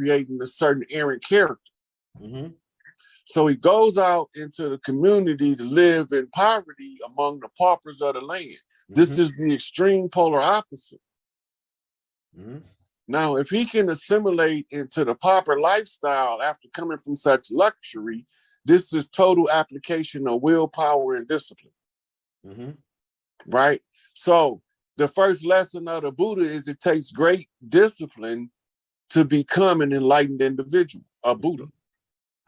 creating a certain errant character. So he goes out into the community to live in poverty among the paupers of the land. This is the extreme polar opposite. Now, if he can assimilate into the pauper lifestyle after coming from such luxury, this is total application of willpower and discipline. Right? So the first lesson of the Buddha is it takes great discipline to become an enlightened individual, a Buddha.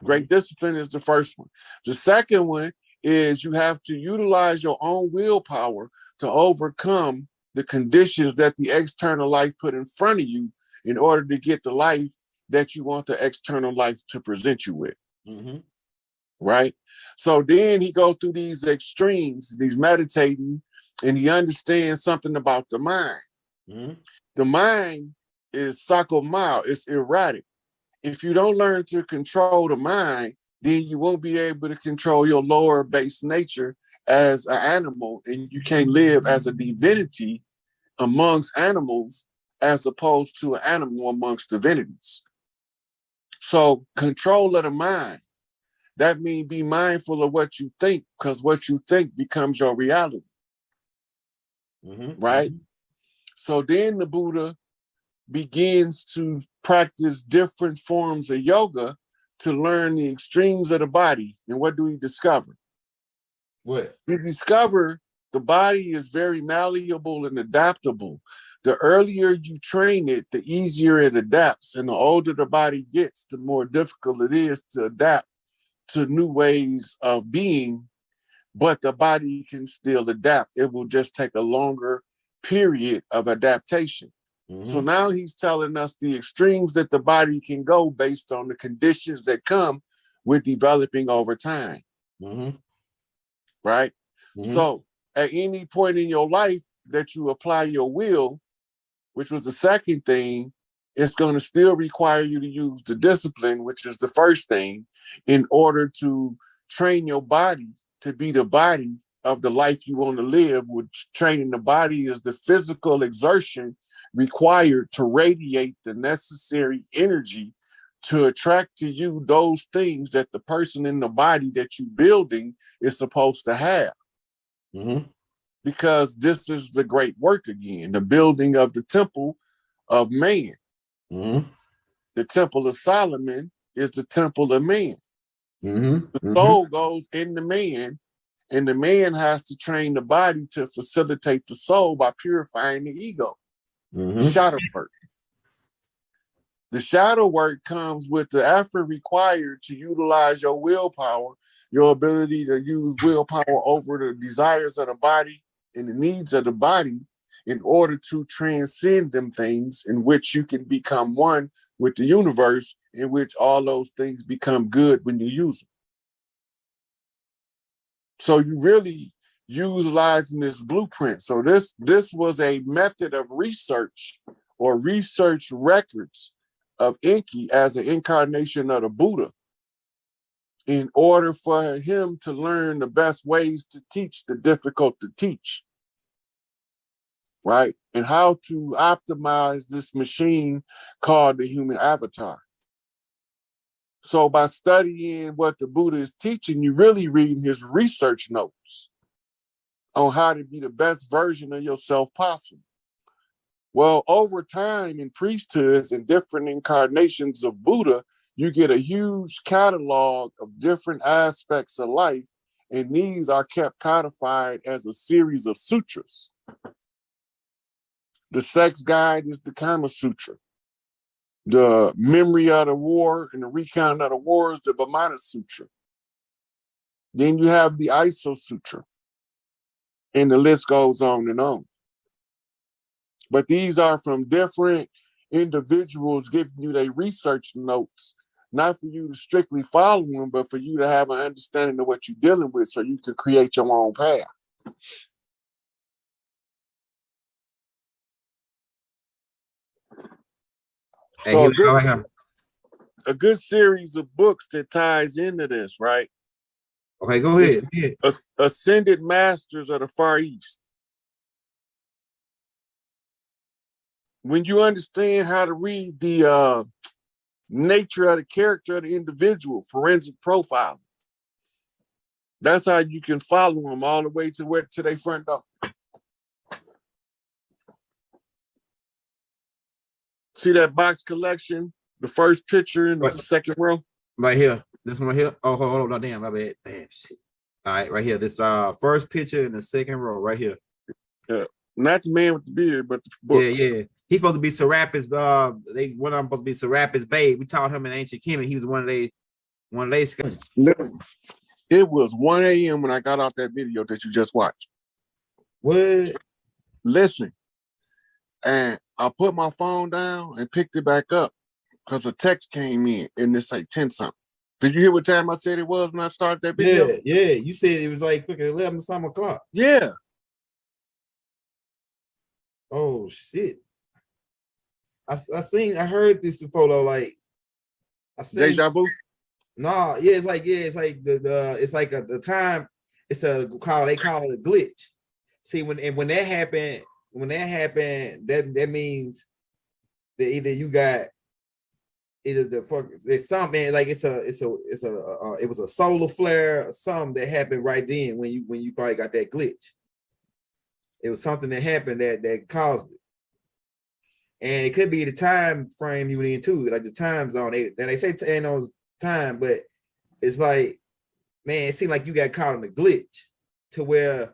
Great discipline is the first one. The second one is you have to utilize your own willpower to overcome the conditions that the external life put in front of you in order to get the life that you want the external life to present you with. Right? So then he goes through these extremes, these meditating, and he understands something about the mind. The mind is psychomal, it's erratic. If you don't learn to control the mind, then you won't be able to control your lower base nature as an animal, and you can't live as a divinity amongst animals as opposed to an animal amongst divinities. So control of the mind, that means be mindful of what you think, because what you think becomes your reality. Right? So then the Buddha begins to practice different forms of yoga to learn the extremes of the body. And what do we discover? What? We discover the body is very malleable and adaptable. The earlier you train it, the easier it adapts. And the older the body gets, the more difficult it is to adapt to new ways of being. But the body can still adapt. It will just take a longer period of adaptation. So now he's telling us the extremes that the body can go based on the conditions that come with developing over time. Right? So at any point in your life that you apply your will, which was the second thing, it's going to still require you to use the discipline, which is the first thing, in order to train your body to be the body of the life you want to live, which training the body is the physical exertion required to radiate the necessary energy to attract to you those things that the person in the body that you're building is supposed to have. Because this is the great work again, the building of the temple of man. The temple of Solomon is the temple of man. The soul goes in the man, and the man has to train the body to facilitate the soul by purifying the ego. Shadow work. The shadow work comes with the effort required to utilize your willpower, your ability to use willpower over the desires of the body and the needs of the body in order to transcend them things in which you can become one with the universe, in which all those things become good when you use them. So you really utilizing this blueprint. So this was a method of research or research records of Enki as an incarnation of the Buddha in order for him to learn the best ways to teach the difficult to teach, right? And how to optimize this machine called the human avatar. So by studying what the Buddha is teaching, you're really reading his research notes on how to be the best version of yourself possible. Well, over time in priesthoods and different incarnations of Buddha, you get a huge catalog of different aspects of life, and these are kept codified as a series of sutras. The sex guide is the Kama Sutra. The memory of the war and the recount of the war is the Vimana Sutra. Then you have the Iso Sutra. And the list goes on and on. But these are from different individuals giving you their research notes, not for you to strictly follow them, but for you to have an understanding of what you're dealing with so you can create your own path. So a good series of books that ties into this, right? Okay, go ahead. Ascended Masters of the Far East. When you understand how to read the nature of the character of the individual, forensic profiling. That's how you can follow them all the way to their front door. See that box collection? The first picture in the second row? Right here. This one right here. Oh, hold on. Damn, my bad. Damn, shit. All right, right here. This first picture in the second row, right here. Yeah. Not the man with the beard, but the books. Yeah. He's supposed to be SikApe's, one of them supposed to be SikApe's babe. We taught him in Ancient Kemet. He was one of they Listen, it was 1 a.m. when I got out that video that you just watched. What? Listen. And I put my phone down and picked it back up because a text came in and it say 10 something. Did you hear what time I said it was when I started that video? Yeah. You said it was like 11 some o'clock. Yeah. Oh shit. I heard this photo, like I seen Deja vu? No, yeah, it's like it's like the time, they call it a glitch. See, when that happened, that means that either you got it's something like it was a solar flare or something that happened right then when you probably got that glitch. It was something that happened that caused it. And it could be the time frame you were in too, like the time zone. They say time, but it's like, man, it seemed like you got caught in a glitch to where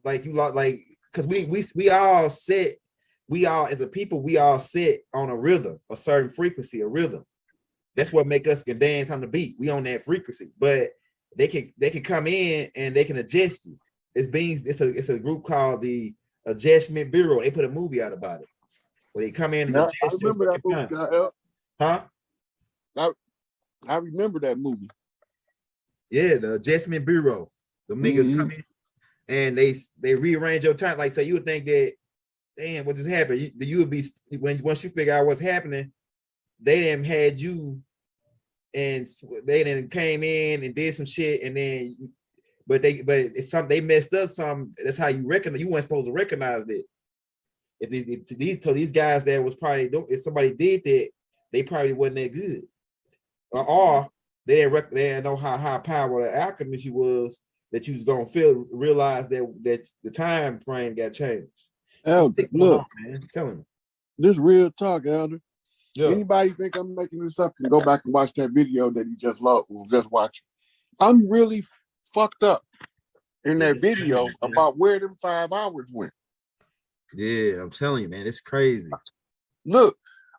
like you like, because we all as a people, we all sit on a rhythm, a certain frequency, a rhythm. That's what make us can dance on the beat. We on that frequency, but they can come in and they can adjust you. It's a group called the Adjustment Bureau. They put a movie out about it where they come in and adjust. I remember that movie. Huh? I remember that movie. Yeah, the Adjustment Bureau. The niggas come in and they rearrange your time. Like, so you would think that, damn, what just happened? You would be once you figure out what's happening, they done had you, and they then came in and did some shit, and then but it's something they messed up some. That's how you recognize. You weren't supposed to recognize that. If these guys that was probably, if somebody did that, they probably wasn't that good, or they didn't know how high power the alchemist you was, that you was gonna realize that the time frame got changed. Elder, look, man, I'm telling you, this real talk, Elder. Yeah. Anybody think I'm making this up can go back and watch that video that he just watched. I'm really fucked up in that video about where them 5 hours went. Yeah, I'm telling you, man, it's crazy. Look,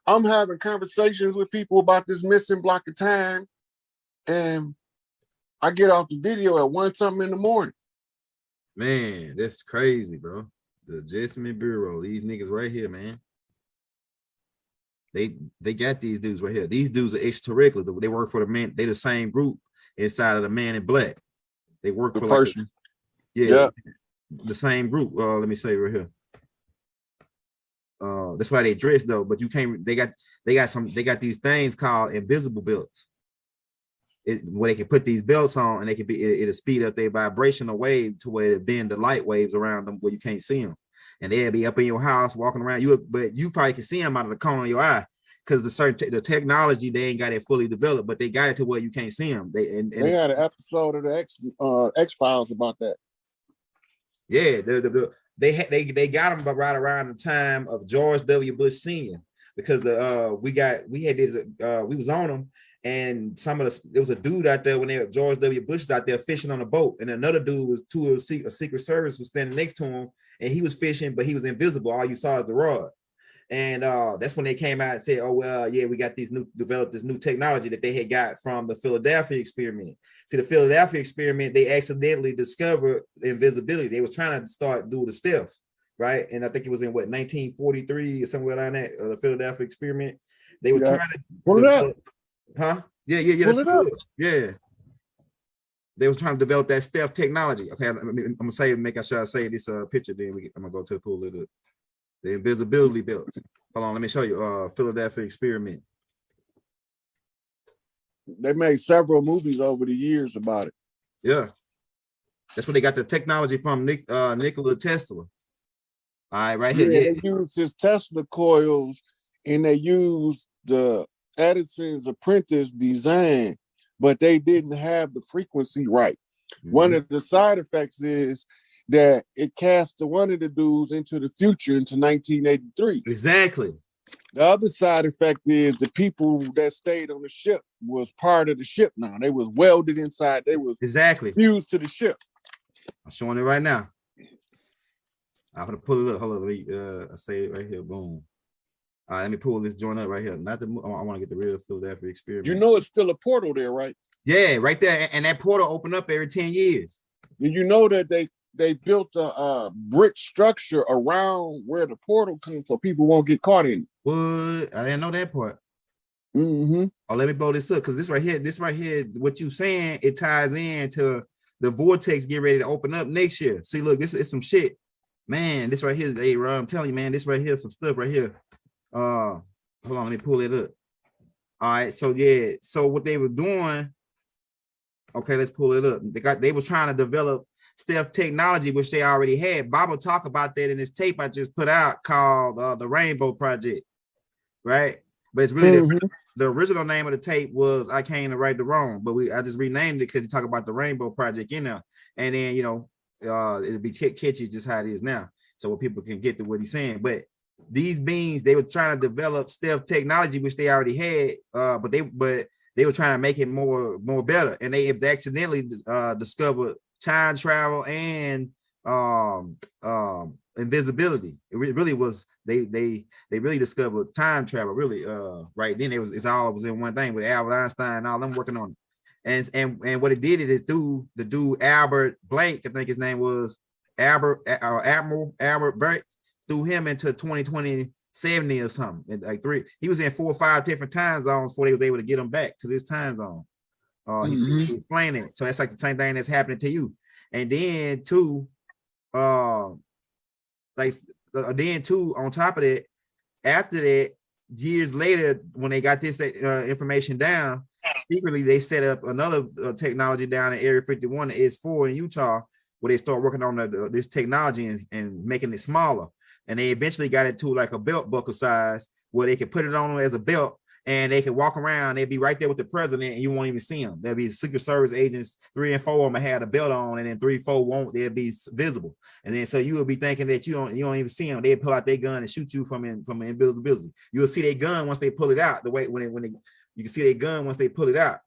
I'm having conversations with people about this missing block of time, and I get off the video at 1 something in the morning. Man, that's crazy, bro. The Adjustment Bureau, these niggas right here, man. They got these dudes right here. These dudes are extraterrestrials. They work for the man. They the same group inside of the Man in Black. They work for first one. Yeah, the same group. Let me say right here. That's why they dress though, but you can't. They got these things called invisible belts. Where they can put these belts on, and they can it'll speed up their vibrational wave to where it bend the light waves around them where you can't see them, and they'll be up in your house walking around you, but you probably can see them out of the corner of your eye because the technology, they ain't got it fully developed, but they got it to where you can't see them. They had an episode of the X-Files about that. Yeah, they got them right around the time of George W. Bush Sr. because we was on them. And there was a dude out there when George W. Bush was out there fishing on a boat, and another dude was a Secret Service was standing next to him, and he was fishing, but he was invisible. All you saw is the rod. And that's when they came out and said, "Oh well, yeah, we got developed this new technology that they had got from the Philadelphia experiment." See, the Philadelphia experiment, they accidentally discovered invisibility. They was trying to start doing the stealth, right? And I think it was in 1943 or somewhere around that, the Philadelphia experiment. They were trying to pull it up. Huh? Yeah. Yeah. They was trying to develop that stealth technology. Okay, I'm gonna make sure I say this picture. Then I'm gonna go to pull it up. The invisibility belts. Hold on, let me show you. Philadelphia experiment. They made several movies over the years about it. Yeah, that's where they got the technology from. Nikola Tesla. All right, right here. Yeah, they used his Tesla coils and they used the Edison's apprentice design, but they didn't have the frequency right. One of the side effects is that it cast one of the dudes into the future, into 1983. Exactly. The other side effect is the people that stayed on the ship was part of the ship now. They was welded inside. They was fused to the ship. I'm showing it right now. I'm gonna pull it up. Hold on, let me say it right here. Boom. All right, let me pull this joint up right here. Not the I want to get the real Philadelphia experiment. You know it's still a portal there, right? Yeah, right there. And that portal opened up every 10 years. And you know that they built a brick structure around where the portal comes so people won't get caught in it. What? I didn't know that part. Mm-hmm. Oh, let me blow this up, because this right here, what you saying, it ties into the vortex getting ready to open up next year. See, look, this is some shit. Man, this right here, hey, Rob, I'm telling you, man, this right here, some stuff right here. Hold on, let me pull it up. All right, so yeah, so what they were doing, okay, let's pull it up. They was trying to develop stealth technology, which they already had. Bob will talk about that in this tape I just put out called the Rainbow Project, right? But it's really the original name of the tape was I Came to Right the Wrong, but I just renamed it because you talk about the Rainbow Project in there, and then it'll be catchy just how it is now, so people can get to what he's saying. But these beings, they were trying to develop stealth technology, which they already had, but they were trying to make it more better, and they accidentally discovered time travel and invisibility. It really was they really discovered time travel, really. Right then it was in one thing with Albert Einstein and all them working on it. And what it did is through the dude Albert Blank, I think his name was Admiral Albert Blank, threw him into 2070 or something. Like he was in 4 or 5 different time zones before they was able to get him back to this time zone. He explained it. So that's like the same thing that's happening to you. And then too, on top of that, after that, years later, when they got this information down, secretly they set up another technology down in Area 51, the S4 in Utah, where they start working on this technology and making it smaller. And they eventually got it to like a belt buckle size where they could put it on as a belt, and they could walk around. They'd be right there with the president, and you won't even see them. There'll be Secret Service agents, 3 and 4 of them had a belt on, and then 3, 4 won't. They'll be visible, and then so you will be thinking that you don't even see them. They pull out their gun and shoot you from invisibility. You'll see their gun once they pull it out. The way when you can see their gun once they pull it out.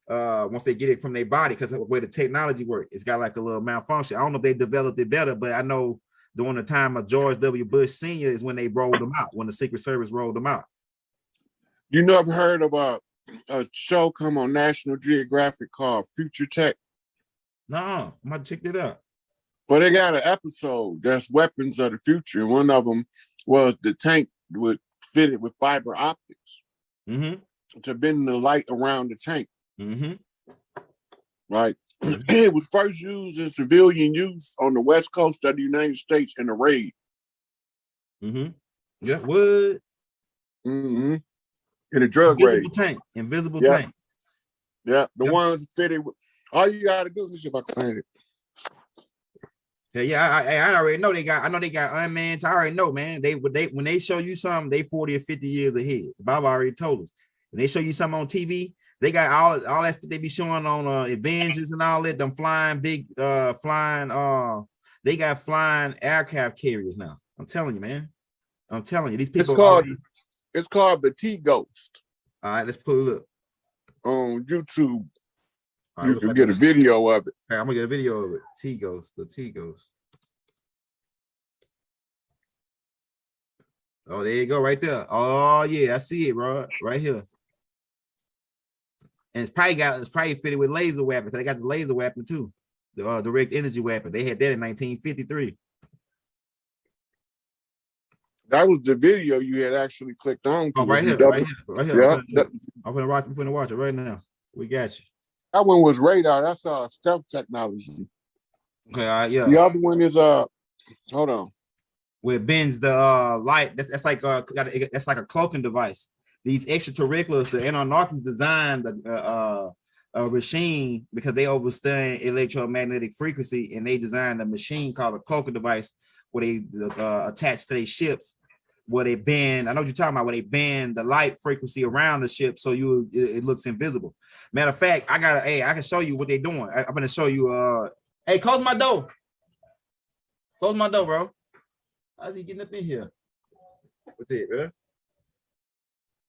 Once they get it from their body, because of the way the technology works, it's got like a little malfunction. I don't know if they developed it better, but I know during the time of George W. Bush Sr. is when they rolled them out, when the Secret Service rolled them out. You never heard of a show come on National Geographic called Future Tech? No, I'm gonna check that out. Well, they got an episode that's Weapons of the Future. One of them was the tank fitted with fiber optics to bend the light around the tank. Right. It was first used in civilian use on the west coast of the United States in a raid. Yeah, what? In a drug Invisible raid. Tank. Invisible tank. Yeah, the ones fitted with. All you gotta do is see if I can find it. I already know they got unmanned. I already know, man. When they show you something, they 40 or 50 years ahead. Bob already told us. When they show you something on TV, they got all that stuff they be showing on Avengers and all that. Them flying they got flying aircraft carriers now. I'm telling you, man. I'm telling you, these people. It's called the T-Ghost. All right, let's pull it up on YouTube. Right, you can get a video of it. Right, I'm gonna get a video of it. T-Ghost, the T-Ghost. Oh, there you go, right there. Oh yeah, I see it, bro, right here. And it's probably fitted with laser weapons. They got the laser weapon too, the direct energy weapon. They had that in 1953. That was the video you had actually clicked on. Oh, right here. Yeah, I'm gonna watch it right now. We got you. That one was radar. That's stealth technology. Okay, yeah. The other one is hold on. Where it bends the light. That's like a cloaking device. These extraterrestrials, the Anunnakis designed a machine because they understand electromagnetic frequency, and they designed a machine called a cloaking device where they attach to their ships where they bend. I know what you're talking about, where they bend the light frequency around the ship so it looks invisible. Matter of fact, I can show you what they're doing. I'm gonna show you. Hey, close my door. Close my door, bro. How's he getting up in here? What's it, bro?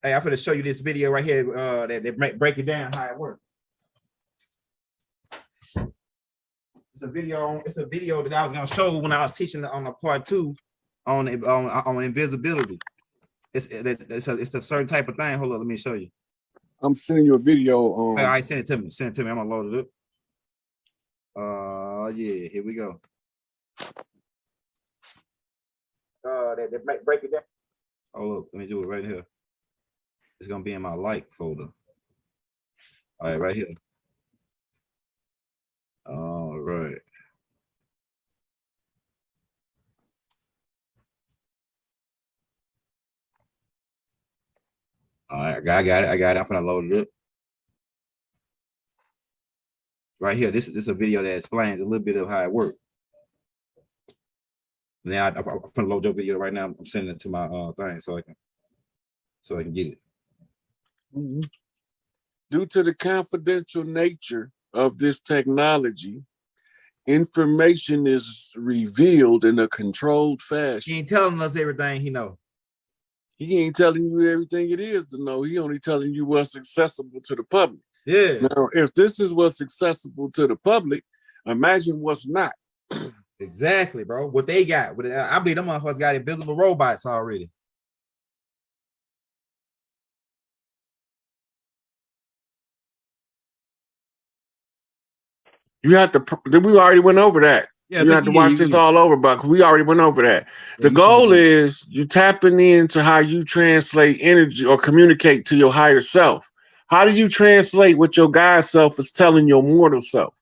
Hey, I'm gonna show you this video right here. That break it down how it works. It's a video. It's a video that I was gonna show when I was teaching on the part 2 on invisibility. It's a certain type of thing. Hold on, let me show you. I'm sending you a video. All right, send it to me. Send it to me. I'm gonna load it up. Yeah, here we go. That break it down. Oh, look, let me do it right here. It's gonna be in my like folder. All right, right here. All right. All right, I got it. I'm gonna load it up. Right here, this is a video that explains a little bit of how it works. Now I'm gonna load your video right now. I'm sending it to my thing so I can get it. Mm-hmm. Due to the confidential nature of this technology, information is revealed in a controlled fashion. He ain't telling us everything he knows. He ain't telling you everything it is to know. He only telling you what's accessible to the public. Yeah. Now, if this is what's accessible to the public, imagine what's not. Exactly, bro. What they got. I believe them motherfuckers got invisible robots already. You have to. We already went over that. Yeah, you have to watch this all over, but we already went over that. The goal is you tapping into how you translate energy or communicate to your higher self. How do you translate what your God self is telling your mortal self?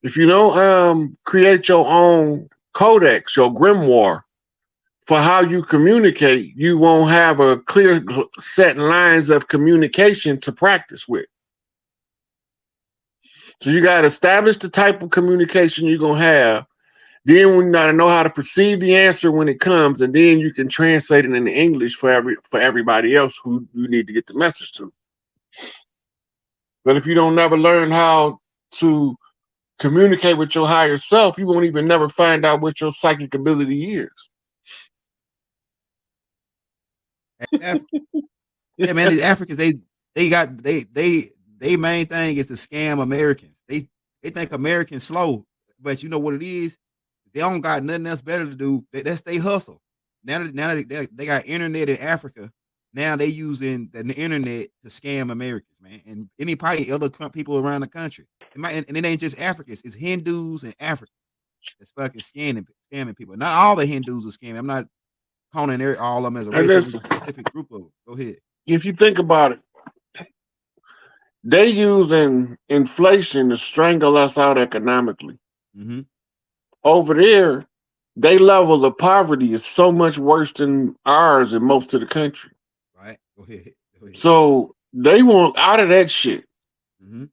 If you don't create your own codex, your grimoire for how you communicate, you won't have a clear set lines of communication to practice with. So you got to establish the type of communication you're going to have. Then we got to know how to perceive the answer when it comes, and then you can translate it into English for everybody else who you need to get the message to. But if you don't never learn how to communicate with your higher self, you won't even never find out what your psychic ability is. Yeah, man, the Africans, they main thing is to scam Americans. They think Americans slow, but you know what it is? They don't got nothing else better to do. That's they hustle. Now they got internet in Africa. Now they using the internet to scam Americans, man, and any probably other people around the country. And it ain't just Africans; it's Hindus and Africans that's fucking scamming people. Not all the Hindus are scamming. I'm not calling all of them as a race, a specific group of them. Go ahead. If you think about it, they using inflation to strangle us out economically. Mm-hmm. Over there, their level of poverty is so much worse than ours in most of the country. Right. Go ahead. So they want out of that shit. Mm-hmm.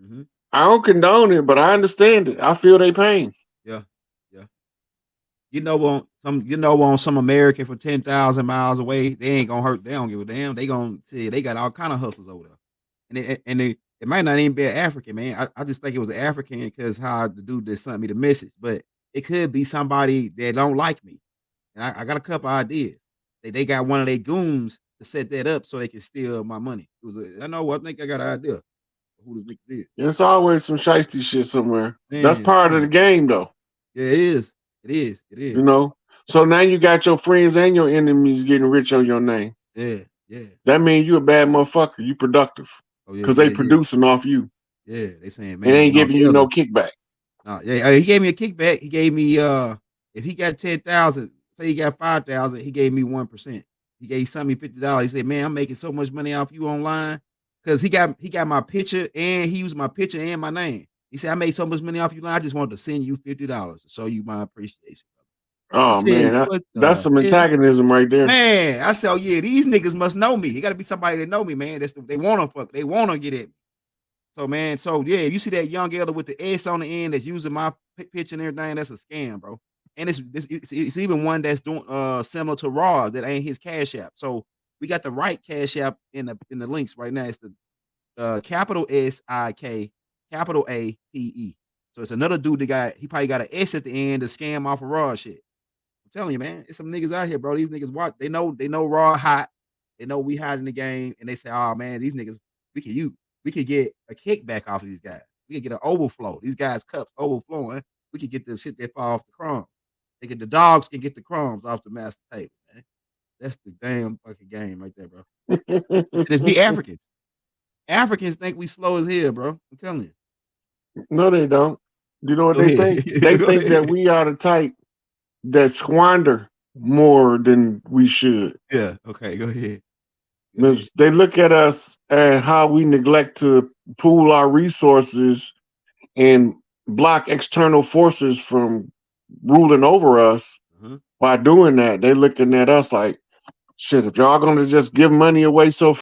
Mm-hmm. I don't condone it, but I understand it. I feel their pain. Yeah. On some American from 10,000 miles away, they ain't gonna hurt. They don't give a damn. They gonna see they got all kind of hustles over there, and it might not even be an African, man. I just think it was an African because how the dude that sent me the message, but it could be somebody that don't like me. And I got a couple ideas. They got one of their goons to set that up so they can steal my money. I think I got an idea who this nigga is. There's always some shiesty shit somewhere. Man, that's part of the game, though. Yeah, it is. It is. You know, so now you got your friends and your enemies getting rich on your name. Yeah. That means you a bad motherfucker. You productive. Because they producing off you. Yeah, they saying, man, they ain't giving you no kickback. He gave me a kickback. He gave me if he got 10,000, say he got 5,000, he gave me 1%. He gave me $50. He said, man, I'm making so much money off you online. Because he got my picture and he used my picture and my name. He said, I made so much money off you. I just wanted to send you $50 to show you my appreciation. Oh, said, man, that's some antagonism right there. Man, I said, oh, yeah, these niggas must know me. It got to be somebody that know me, man. They want to fuck. They want to get at me. So, man, if you see that young elder with the S on the end that's using my picture and everything, that's a scam, bro. And it's even one that's doing similar to Raw that ain't his Cash App. So we got the right Cash App in the links right now. It's the capital SIK, capital APE. So it's another dude that he probably got an S at the end to scam off of Raw shit. I'm telling you, man, it's some niggas out here, bro. These niggas watch, they know Raw hot, they know we hot in the game, and they say, oh man, these niggas, we could get a kickback off of these guys. We could get an overflow. These guys' cups overflowing. We could get the shit that fall off the crumbs. The dogs can get the crumbs off the master table, man. That's the damn fucking game right there, bro. It's we Africans. Africans think we slow as hell, bro. I'm telling you. No, they don't. You know what they think? They think that we are the type that squander more than we should. Yeah. Okay. Go ahead. They look at us and how we neglect to pool our resources and block external forces from ruling over us. By doing that, they're looking at us like, shit, if y'all gonna just give money away so